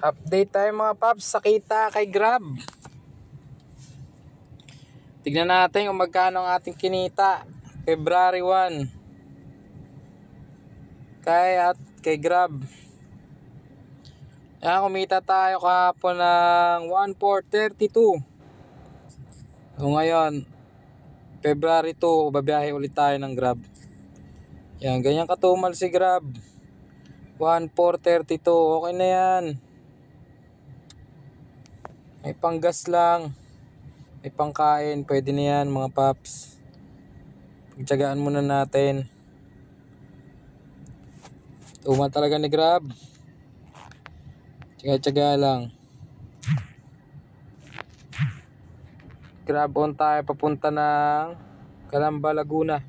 Update tayo mga paps sa kita kay Grab. Tignan natin kung magkano ang ating kinita February 1 kay Grab. Yan, kumita tayo kahapon ng 1,432. So ngayon February 2 babiyahe ulit tayo ng Grab. Yan, ganyan katumal si Grab. 1,432, okay na yan. May panggas lang, may pangkain, pwede na yan mga paps. Pagtsagaan muna natin. Tumal talaga ni Grab. Tsaga-tsaga lang. Grab on tayo papunta ng Calamba, Laguna.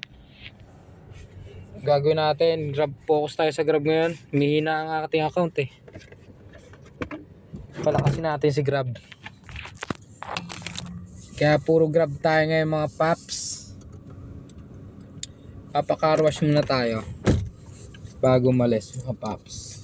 Gagawin natin, Grab focus tayo sa Grab ngayon. Humihina ang ating account eh. Palakasin natin si Grab. Kaya puro Grab tayo ngayon mga paps. Papakarwash muna tayo bago umalis mga paps.